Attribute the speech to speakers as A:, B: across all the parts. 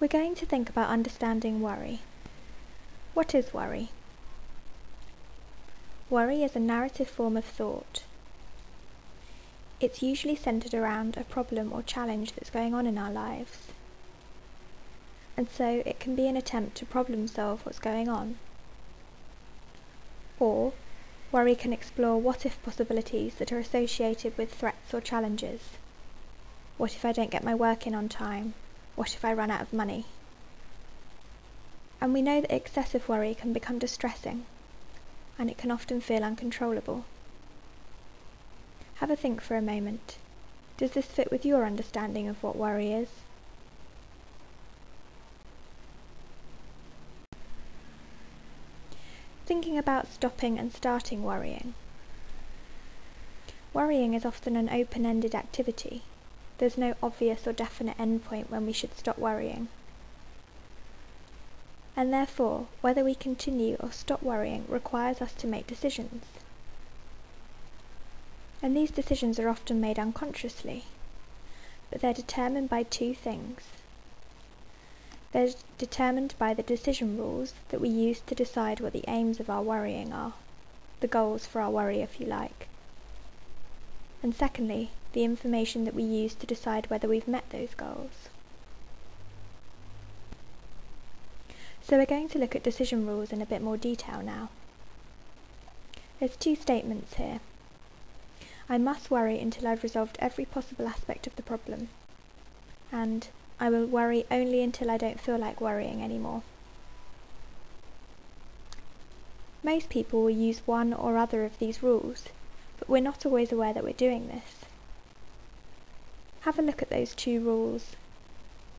A: We're going to think about understanding worry. What is worry? Worry is a narrative form of thought. It's usually centred around a problem or challenge that's going on in our lives. And so it can be an attempt to problem solve what's going on. Or worry can explore what-if possibilities that are associated with threats or challenges. What if I don't get my work in on time? What if I run out of money? And we know that excessive worry can become distressing, and it can often feel uncontrollable. Have a think for a moment. Does this fit with your understanding of what worry is? Thinking about stopping and starting worrying. Worrying is often an open-ended activity. There's no obvious or definite endpoint when we should stop worrying. And therefore, whether we continue or stop worrying requires us to make decisions. And these decisions are often made unconsciously, but they're determined by two things. They're determined by the decision rules that we use to decide what the aims of our worrying are, the goals for our worry if you like. And secondly, the information that we use to decide whether we've met those goals. So we're going to look at decision rules in a bit more detail now. There's two statements here. I must worry until I've resolved every possible aspect of the problem. And I will worry only until I don't feel like worrying anymore. Most people will use one or other of these rules, but we're not always aware that we're doing this. Have a look at those two rules.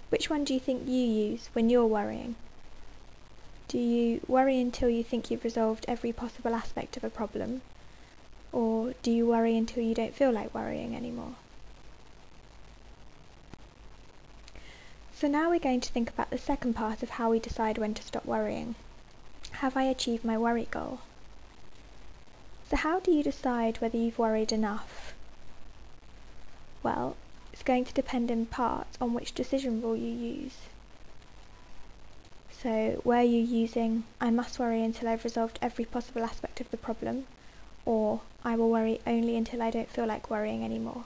A: Which one do you think you use when you're worrying? Do you worry until you think you've resolved every possible aspect of a problem? Or do you worry until you don't feel like worrying anymore? So now we're going to think about the second part of how we decide when to stop worrying. Have I achieved my worry goal? So how do you decide whether you've worried enough? Well, it's going to depend in part on which decision rule you use. So were you using, I must worry until I've resolved every possible aspect of the problem, or I will worry only until I don't feel like worrying anymore?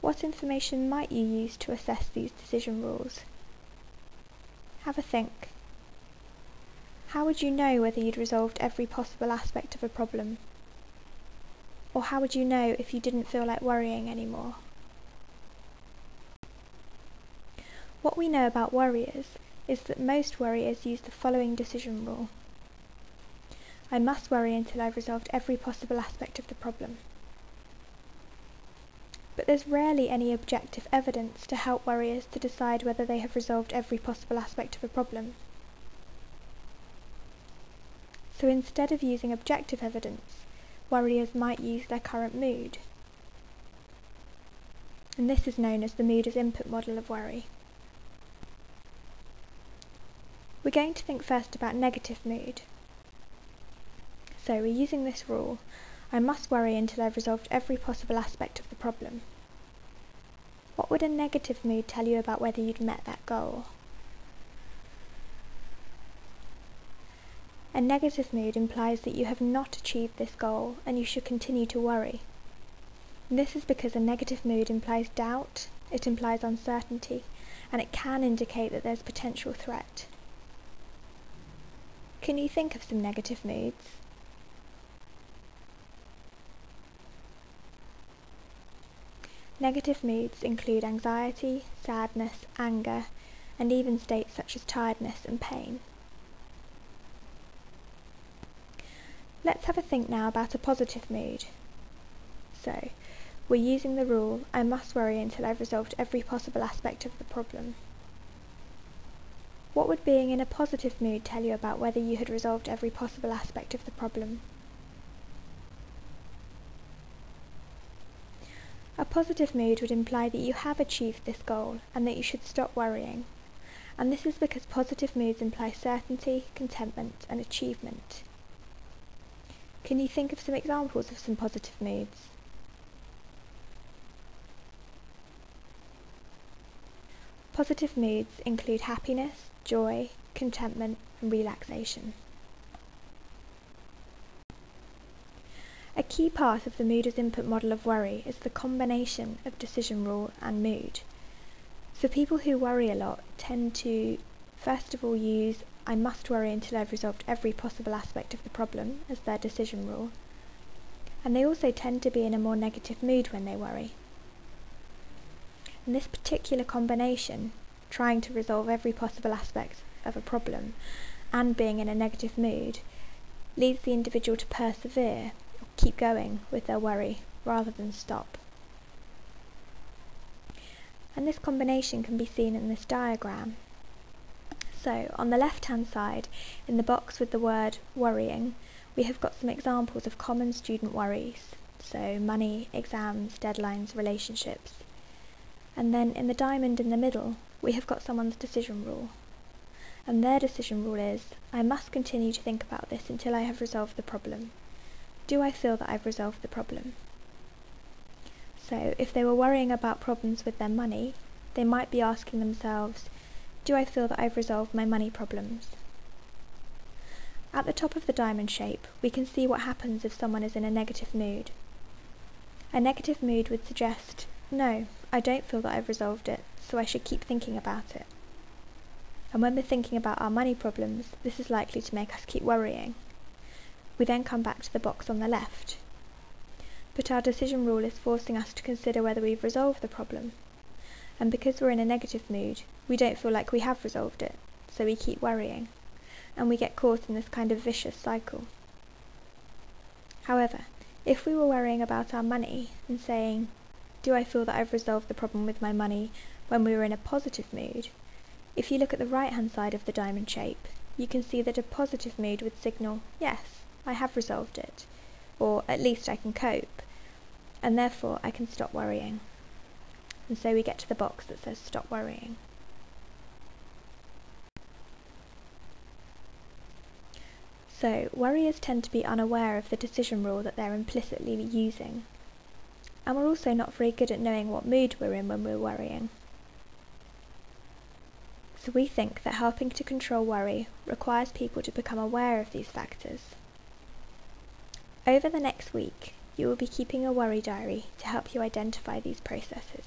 A: What information might you use to assess these decision rules? Have a think. How would you know whether you'd resolved every possible aspect of a problem? Or how would you know if you didn't feel like worrying anymore? What we know about worriers is that most worriers use the following decision rule. I must worry until I've resolved every possible aspect of the problem. But there's rarely any objective evidence to help worriers to decide whether they have resolved every possible aspect of a problem. So instead of using objective evidence, worriers might use their current mood. And this is known as the mood as input model of worry. We're going to think first about negative mood. So we're using this rule, I must worry until I've resolved every possible aspect of the problem. What would a negative mood tell you about whether you'd met that goal? A negative mood implies that you have not achieved this goal and you should continue to worry. And this is because a negative mood implies doubt, it implies uncertainty, and it can indicate that there's potential threat. Can you think of some negative moods? Negative moods include anxiety, sadness, anger, and even states such as tiredness and pain. Let's have a think now about a positive mood. So, we're using the rule, I must worry until I've resolved every possible aspect of the problem. What would being in a positive mood tell you about whether you had resolved every possible aspect of the problem? A positive mood would imply that you have achieved this goal and that you should stop worrying. And this is because positive moods imply certainty, contentment, and achievement. Can you think of some examples of some positive moods? Positive moods include happiness, joy, contentment, and relaxation. A key part of the mood as input model of worry is the combination of decision rule and mood. So people who worry a lot tend to, first of all, use "I must worry until I've resolved every possible aspect of the problem" as their decision rule. And they also tend to be in a more negative mood when they worry. And this particular combination, trying to resolve every possible aspect of a problem and being in a negative mood, leads the individual to persevere, or keep going with their worry rather than stop. And this combination can be seen in this diagram. So, on the left-hand side, in the box with the word worrying, we have got some examples of common student worries, so money, exams, deadlines, relationships. And then in the diamond in the middle, we have got someone's decision rule. And their decision rule is, "I must continue to think about this until I have resolved the problem. Do I feel that I've resolved the problem?" So if they were worrying about problems with their money, they might be asking themselves, "Do I feel that I've resolved my money problems?" At the top of the diamond shape, we can see what happens if someone is in a negative mood. A negative mood would suggest, "No, I don't feel that I've resolved it, so I should keep thinking about it." And when we're thinking about our money problems, this is likely to make us keep worrying. We then come back to the box on the left. But our decision rule is forcing us to consider whether we've resolved the problem. And because we're in a negative mood, we don't feel like we have resolved it, so we keep worrying. And we get caught in this kind of vicious cycle. However, if we were worrying about our money and saying, "Do I feel that I've resolved the problem with my money?" when we were in a positive mood, if you look at the right-hand side of the diamond shape, you can see that a positive mood would signal, "Yes, I have resolved it," or "at least I can cope, and therefore I can stop worrying." And so we get to the box that says "Stop worrying." So, worriers tend to be unaware of the decision rule that they're implicitly using. And we're also not very good at knowing what mood we're in when we're worrying. So we think that helping to control worry requires people to become aware of these factors. Over the next week, you will be keeping a worry diary to help you identify these processes.